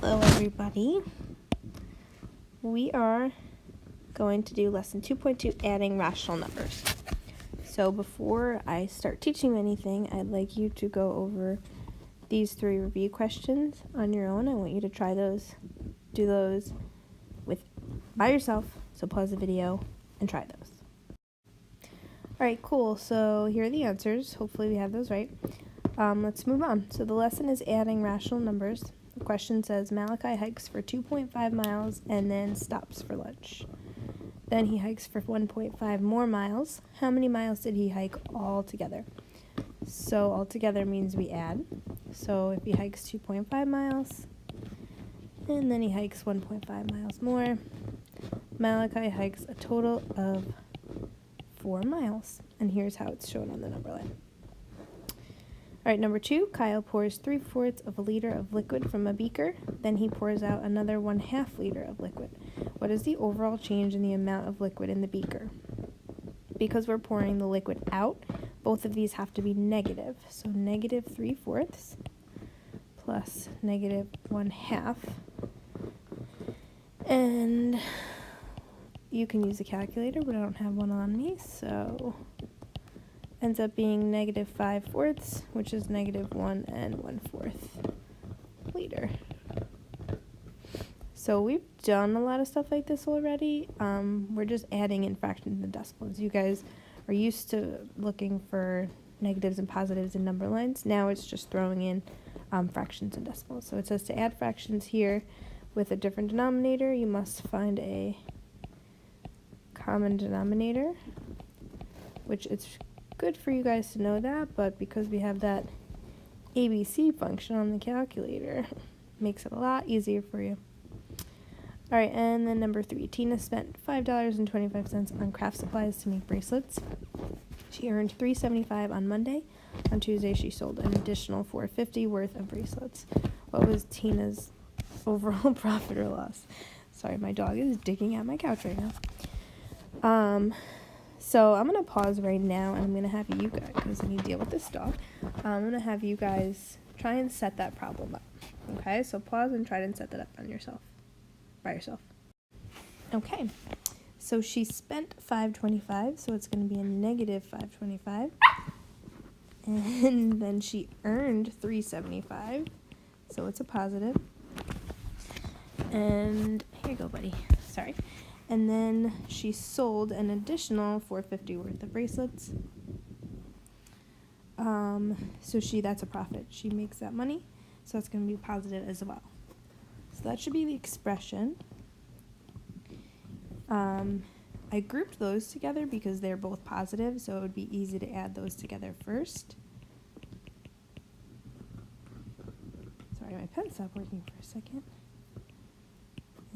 Hello everybody. We are going to do lesson 2.2, adding rational numbers. So before I start teaching you anything, I'd like you to go over these 3 review questions on your own. I want you to try those, do those by yourself, so pause the video and try those. Alright, cool. So here are the answers. Hopefully we have those right. Let's move on. So the lesson is adding rational numbers. The question says, Malachi hikes for 2.5 miles and then stops for lunch. Then he hikes for 1.5 more miles. How many miles did he hike all together? So all together means we add. So if he hikes 2.5 miles, and then he hikes 1.5 miles more, Malachi hikes a total of 4 miles. And here's how it's shown on the number line. All right, number 2, Kyle pours 3/4 of a liter of liquid from a beaker. Then he pours out another 1/2 liter of liquid. What is the overall change in the amount of liquid in the beaker? Because we're pouring the liquid out, both of these have to be negative. So negative 3/4 plus negative 1/2. And you can use a calculator, but I don't have one on me, so ends up being negative 5/4, which is negative 1 1/4 liter. So we've done a lot of stuff like this already. We're just adding in fractions and decimals. You guys are used to looking for negatives and positives in number lines. Now it's just throwing in fractions and decimals. So it says to add fractions here with a different denominator, you must find a common denominator, which it's good for you guys to know that, but because we have that ABC function on the calculator, makes it a lot easier for you. All right, and then number 3, Tina spent $5.25 on craft supplies to make bracelets. She earned $3.75 on Monday. On Tuesday, she sold an additional $4.50 worth of bracelets. What was Tina's overall profit or loss? Sorry, my dog is digging at my couch right now. So I'm going to pause right now, and I'm going to have you guys, because I need to deal with this dog, I'm going to have you guys try and set that problem up. Okay, so pause and try and set that up by yourself. Okay, so she spent $5.25, so it's going to be a negative $5.25. And then she earned $3.75, so it's a positive. And here you go, buddy. Sorry. And then she sold an additional $4.50 worth of bracelets. So that's a profit. She makes that money, so it's going to be positive as well. So that should be the expression. I grouped those together because they're both positive, so it would be easy to add those together first. Sorry, my pen stopped working for a second.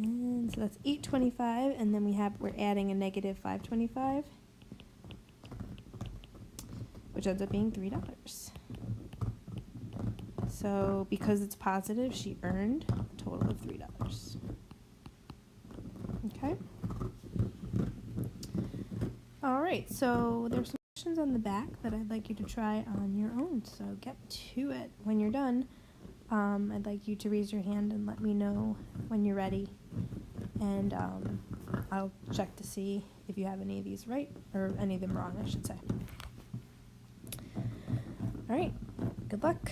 And so that's $8.25, and then we're adding a negative $5.25, which ends up being $3. So because it's positive, she earned a total of $3. Okay. All right. So there's some questions on the back that I'd like you to try on your own. So get to it. When you're done, I'd like you to raise your hand and let me know when you're ready. And I'll check to see if you have any of these right, or any of them wrong, I should say. All right, good luck.